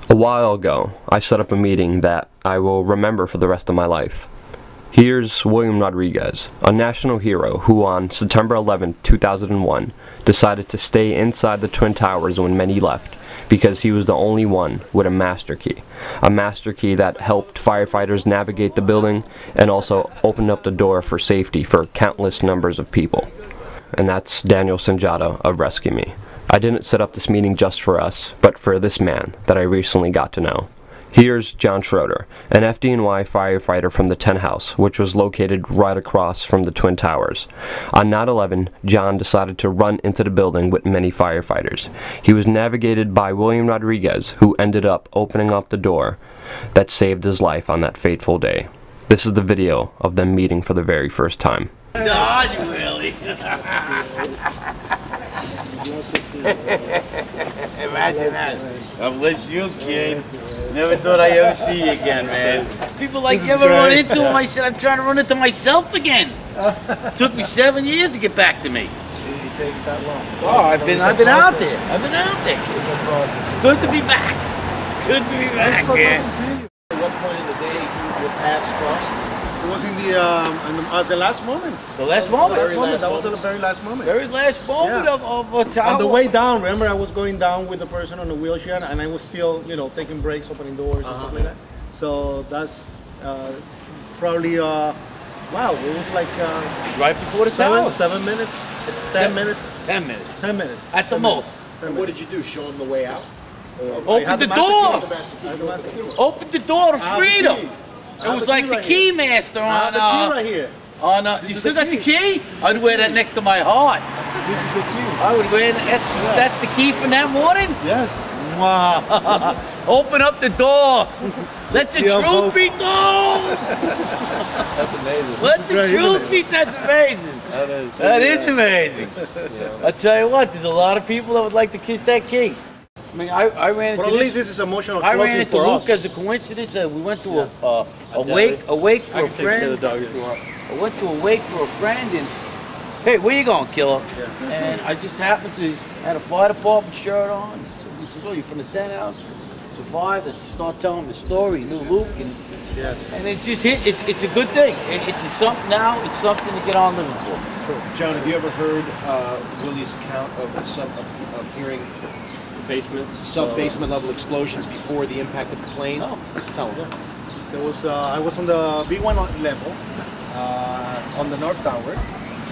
A while ago, I set up a meeting that I will remember for the rest of my life. Here's William Rodriquez, a national hero who on September 11, 2001, decided to stay inside the Twin Towers when many left because he was the only one with a master key. A master key that helped firefighters navigate the building and also opened up the door for safety for countless numbers of people. And that's Daniel Sanjata of Rescue Me. I didn't set up this meeting just for us, but for this man that I recently got to know. Here's John Schroeder, an FDNY firefighter from the 10 House, which was located right across from the Twin Towers. On 9/11, John decided to run into the building with many firefighters. He was navigated by William Rodriquez, who ended up opening up the door that saved his life on that fateful day. This is the video of them meeting for the very first time. God, really? Imagine that. God bless you, kid. Never thought I'd ever see you again, man. People like, you ever run into him? I said, I'm trying to run into myself again. Took me 7 years to get back to me. It takes that long. Oh, I've been out there. I've been out there. It's good to be back. It's good to be back, man. At what point in the day your paths crossed? It was in the last moments. The last moment. That was the very last moment. Very last moment of a tower. On the way down, remember I was going down with the person on the wheelchair and I was still, taking breaks, opening doors and stuff like that. So that's probably, wow, it was like right before the tower. 7 minutes, 10 minutes. 10 minutes. 10 minutes. At the most. And what did you do? Show them the way out? Open the door. Open the door to I freedom. It was like the key master on. The key right here. You still got the key? I'd wear that next to my heart. This is the key. I would wear that's the key from that morning? Yes. Open up the door. Let the truth be told. That's amazing. Let the truth be. That's amazing. That is amazing. Yeah. I tell you what, there's a lot of people that would like to kiss that key. I mean, I ran into But at least this is emotional I ran closing into for Luke us. as a coincidence. We went to a wake for a friend. I went to a wake for a friend, and hey, where you going, killer? Yeah. And I just happened to had a fire department shirt on. So he says, "Oh, you're from the 10 House? Survived." I start telling him the story. He knew Luke, and Yes. and it's just it's a good thing. It's something now. It's something to get on living for. John, have you ever heard Willie's account of hearing sub-basement level explosions before the impact of the plane? No. Tell him. There was I was on the B1 level on the North Tower,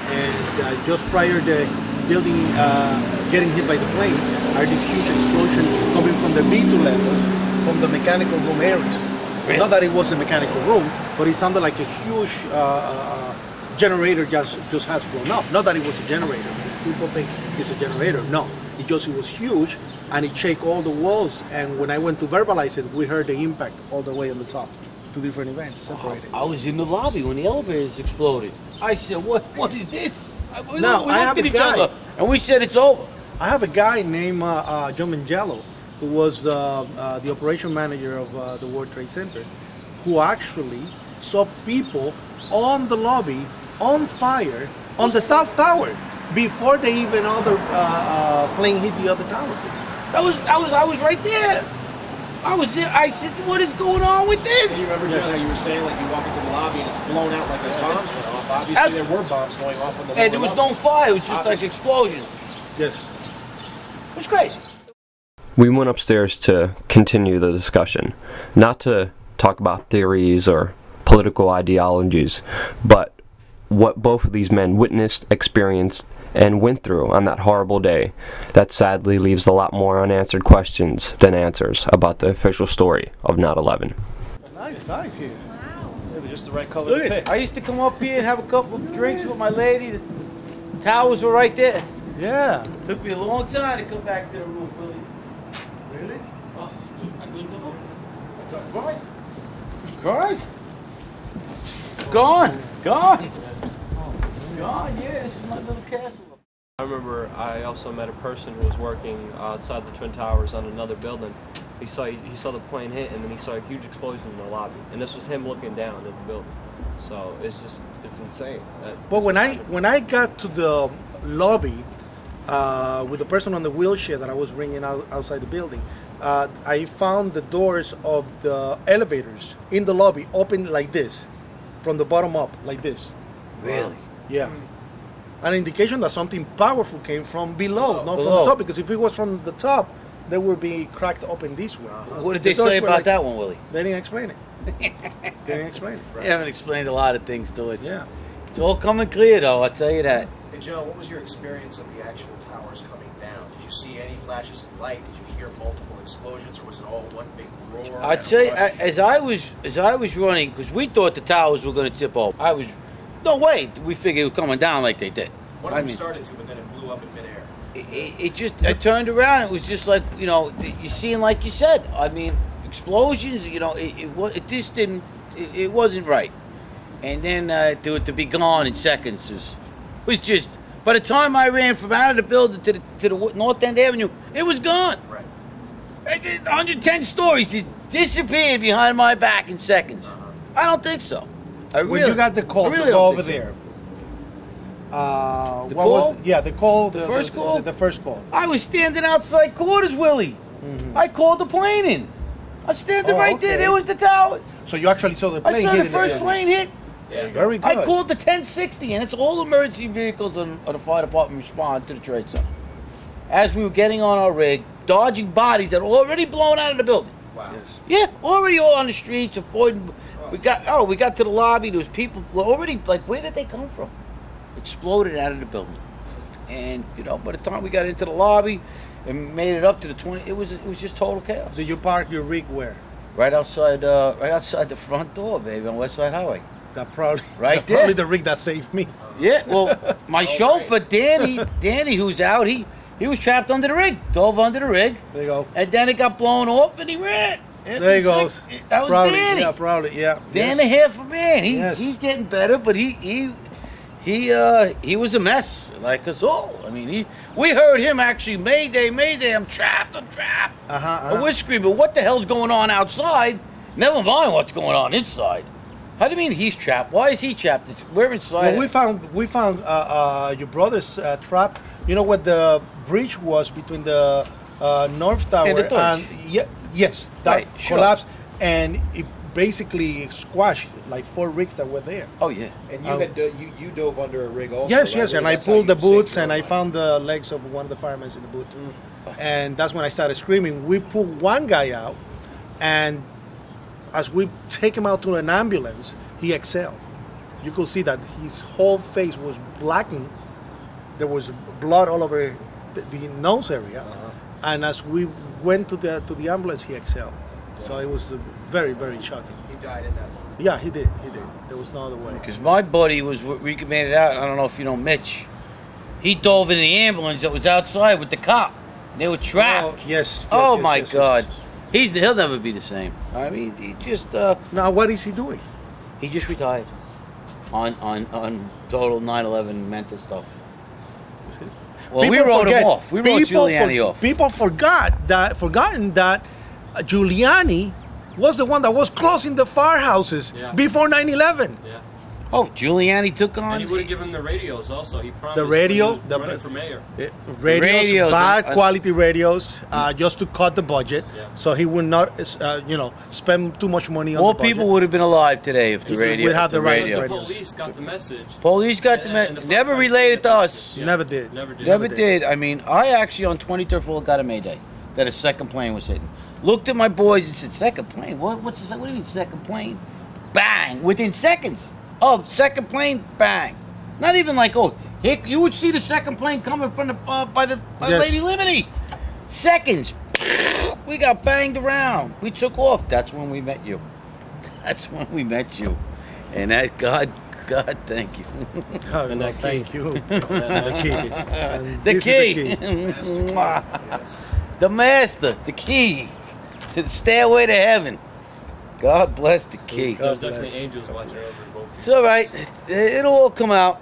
and just prior to the building getting hit by the plane, I heard this huge explosion coming from the B2 level, from the mechanical room area. Really? Not that it was a mechanical room, but it sounded like a huge generator just has blown up. Not that it was a generator. People think it's a generator. No, it was huge, and it shook all the walls. And when I went to verbalize it, we heard the impact all the way on the top. Two different events separated. I was in the lobby when the elevators exploded. I said, "What is this?" We Now, I have looked at a each guy. other, and we said, "It's over." I have a guy named John Mangello, who was the operation manager of the World Trade Center, who actually saw people on the lobby on fire on the South Tower before they even other plane hit the other tower. I was right there. I was there. I said, "What is going on with You this?" remember, John, how you were saying, like, you walk into the lobby and it's blown out like bombs went off. Obviously, there were bombs going off on the And there was no fire. It was just like explosion. Yes. It was crazy. We went upstairs to continue the discussion, not to talk about theories or political ideologies, but what both of these men witnessed, experienced, and went through on that horrible day that sadly leaves a lot more unanswered questions than answers about the official story of 9/11. Nice sight here. Yeah, they're just the right color Look to at pick. it. I used to come up here and have a couple of drinks with my lady. The towers were right there. Yeah. Took me a long time to come back to the roof, Willie. Really? Oh, I couldn't go up. I cried. Cried? Gone. Gone. Gone, yeah. This is my little castle. I remember I also met a person who was working outside the Twin Towers on another building. He saw the plane hit, and then he saw a huge explosion in the lobby. And this was him looking down at the building. So it's insane. But when I got to the lobby with the person on the wheelchair that I was bringing out outside the building, I found the doors of the elevators in the lobby open like this, from the bottom up, like this. Really? Yeah. An indication that something powerful came from below, not from Below. the top. Because if it was from the top, they would be cracked open this way. What did The they doors say were about like- that one, Willie? They didn't explain it. They didn't explain it. They haven't explained a lot of things to us. Yeah. It's all coming clear, though. I'll tell you that. Hey, John, what was your experience of the actual towers coming down? Did you see any flashes of light? Did you hear multiple explosions, or was it all one big roar? I'd and say, a rush? as I was running, because we thought the towers were going to tip over. No way. We figured it was coming down like they did. One of them started to, but then it blew up in midair. I turned around. It was just like, you know, you seeing, like you said. I mean, explosions. You know, it just didn't. It wasn't right. And then to be gone in seconds was just. By the time I ran from out of the building to the North End Avenue, it was gone. Right. 110 stories just disappeared behind my back in seconds. I don't think so. When you got the call I to really go don't over think so. there. The what call? Was, yeah, the call. The first call? The first call. I was standing outside quarters, Willie. I called the plane in. I was standing Oh, right there. okay. There was the towers. So you actually saw the plane I saw hit the in first plane hit. Yeah. Very good. I called the 1060, and it's all emergency vehicles on the fire department respond to the trade center. As we were getting on our rig, dodging bodies that were already blown out of the building. Wow. Yeah, already all on the streets, avoiding. We got to the lobby. There was people already, like, where did they come from? Exploded out of the building, and you know, by the time we got into the lobby and made it up to the 20, it was just total chaos. Did you park your rig where? Right outside the front door, baby, on West Side Highway. That probably Right that probably there. the rig that saved me. Yeah, well, my chauffeur Danny, who's out, he was trapped under the rig, dove under the rig, There you go. and then it got blown off, and he ran. There he goes. That was Probably, Danny. yeah, probably, yeah. Dan Yes. the half a man. Yes. He's getting better, but he was a mess like us all. I mean, we heard him actually, Mayday, Mayday, I'm trapped. And we're screaming, what the hell's going on outside? Never mind what's going on inside. How do you mean he's trapped? Why is he trapped? We're inside. Well, we found your brother's trap. You know what the bridge was between the North Tower And the Deutsch. yes, that Right, sure. collapsed, and it basically squashed like 4 rigs that were there. Oh yeah. And you dove under a rig also. Yes, right? yes, and I That's how pulled the you saved boots your and I life. found the legs of one of the firemen in the boot. And that's when I started screaming. We pulled one guy out, and as we take him out to an ambulance, he exhaled. You could see that his whole face was blackened. There was blood all over the nose area. And as we went to the ambulance, he exhaled. So it was very, very shocking. He died in that moment. Yeah, he did. There was no other way. Because my buddy was recommended out. I don't know if you know Mitch. He dove in the ambulance that was outside with the cop. They were trapped. Yes. Oh yes, my yes, God. yes. He'll never be the same. I mean, he just Now, what is he doing? he just retired on total 9/11 mental stuff. Well, we wrote him off. We wrote Giuliani off. People forgotten that Giuliani was the one that was closing the firehouses before 9/11. Yeah. Oh, Giuliani took on. And he would have given them the radios also. He promised The radio, when he was running for mayor. Radios, bad and- quality radios, just to cut the budget, Yeah. so he would not, spend too much money on More the budget. people would have been alive today if the If radio. we had if the the right radio. The radios. police got the message. Police got the And the never firefighters related to got the us. message. Yeah. Never did. Never did. I mean, I actually on 23rd floor got a mayday that a second plane was hitting. Looked at my boys and said, "Second plane? What do you mean second plane?" Bang! Within seconds. Oh, second plane, bang. Not even like, oh, you would see the second plane coming from by Yes. Lady Liberty. Seconds. We got banged around. We took off. That's when we met you. That's when we met you. And that God, thank you. Oh, And no, that key. thank you. the key. And The this is key. Mwah. The master, the key to the stairway to heaven. God bless the key. There's bless. definitely angels watching over both. It's all right. It'll all come out.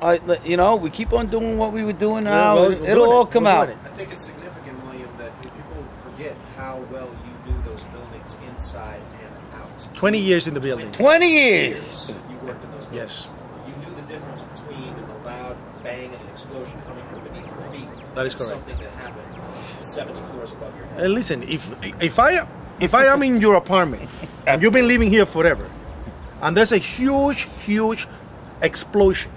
We keep on doing what we were doing now. We're It'll doing all it. come We're out. doing it. I think it's significant, William, that people forget how well you knew those buildings inside and out. 20 years in the building. 20 years. You worked in those buildings. Yes. You knew the difference between a loud bang and an explosion coming from beneath your feet. That is and correct. Something that happened 70 floors above your head. Listen, if I am in your apartment and you've been living here forever, and there's a huge explosion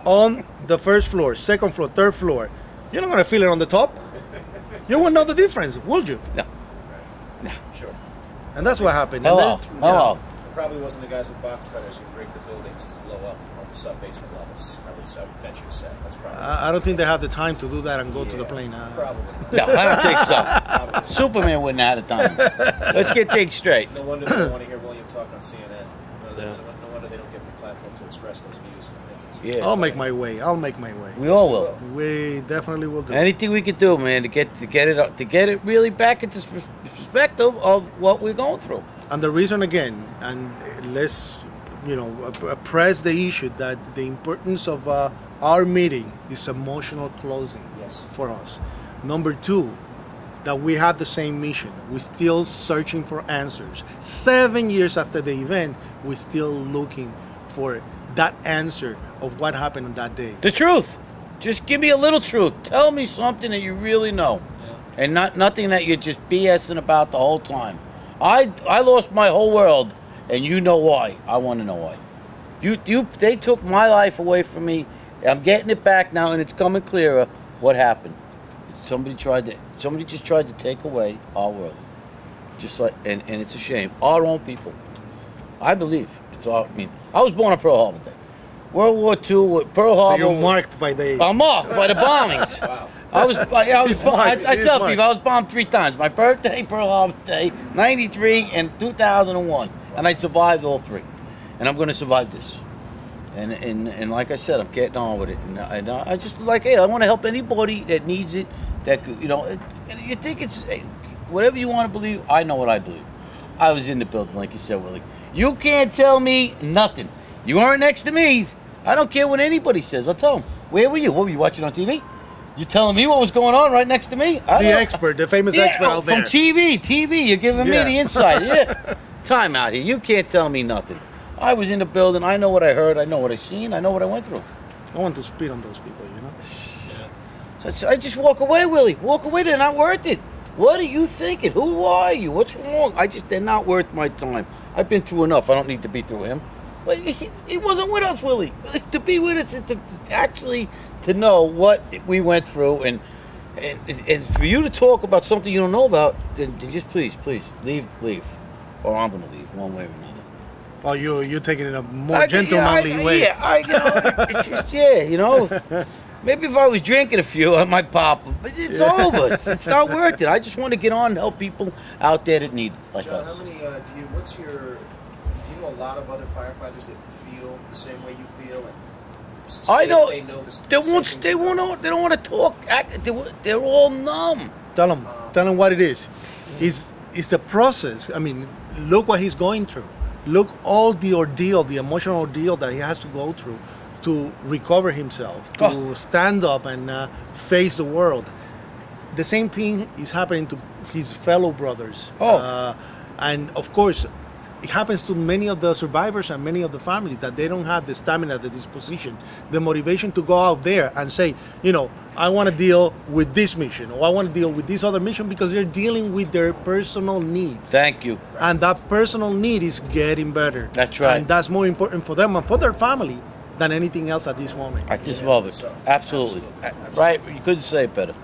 on the first floor, second floor, third floor, you're not gonna feel it on the top. You won't know the difference, would you? No. No. Sure. And that's what happened. Hello. And then, Hello. It probably wasn't the guys with box cutters who rigged the buildings to blow up on the sub-basement levels. I would venture to say. That's probably. I don't think they have the time to do that and go to the plane. Probably. No, I don't think so. Superman wouldn't have had the time. Let's get things straight. No wonder they don't want to hear William talk on CNN. No wonder they don't get the platform to express those views and opinions. Yeah. I'll make my way. We all will. We definitely will do. Anything we can do, man, to get it really back into perspective of what we're going through. And the reason again, and let's press the issue that the importance of our meeting is emotional closing for us. Number two, that we have the same mission. We're still searching for answers. 7 years after the event, we're still looking for that answer of what happened on that day. The truth. Just give me a little truth. Tell me something that you really know. Yeah. And nothing that you're just BSing about the whole time. I lost my whole world, and you know why. I want to know why. They took my life away from me. I'm getting it back now, and it's coming clearer what happened. Somebody just tried to take away our world. Just like, and it's a shame. Our own people. I believe. I was born on Pearl Harbor Day. World War II, Pearl Harbor. So you're marked by the... I'm marked by the bombings. Wow. I tell people I was bombed 3 times. My birthday, Pearl Harbor Day, 93, and 2001. And I survived all 3. And I'm going to survive this. And like I said, I'm getting on with it. And I just hey, I want to help anybody that needs it. That could, you think it's whatever you want to believe. I know what I believe. I was in the building, like you said, Willie. You can't tell me nothing. You weren't next to me. I don't care what anybody says. I'll tell them. Where were you? What were you watching on TV? You telling me what was going on right next to me? The famous expert out there. From TV. You're giving me the insight. Yeah. Time out here. You can't tell me nothing. I was in the building. I know what I heard. I know what I seen. I know what I went through. I want to spit on those people, Yeah. So I just walk away, Willie. Walk away. They're not worth it. What are you thinking? Who are you? What's wrong? They're not worth my time. I've been through enough. I don't need to be through him. But he wasn't with us, Willie. To be with us is to know what we went through, and for you to talk about something you don't know about, then just please leave, or I'm gonna leave one way or another. Oh, you're taking it in a more gentlemanly way. Yeah, it's just Maybe if I was drinking a few, I might pop. But it's over. It's not worth it. I just want to get on and help people out there that need it, like John, us. how many do you know a lot of other firefighters that feel the same way you feel? And I know. They don't want to talk. They're all numb. Tell them what it is. It's the process. I mean, look what he's going through. Look all the ordeal, the emotional ordeal that he has to go through to recover himself, to stand up and face the world. The same thing is happening to his fellow brothers. And of course, it happens to many of the survivors and many of the families that they don't have the stamina, the disposition, the motivation to go out there and say, I want to deal with this mission, or I want to deal with this other mission, because they're dealing with their personal needs. Thank you. And that personal need is getting better. That's right. And that's more important for them and for their family than anything else at this moment. At this moment. Absolutely. Right? You couldn't say it better.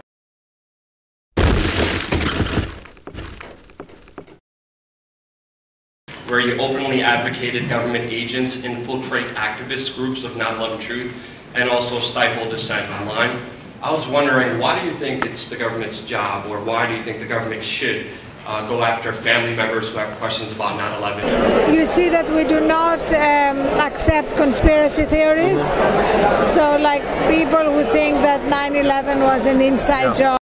Where you openly advocated government agents infiltrate activist groups of 9/11 Truth and also stifle dissent online. I was wondering, why do you think it's the government's job, or why do you think the government should go after family members who have questions about 9/11? You see that we do not accept conspiracy theories. So like people who think that 9/11 was an inside job.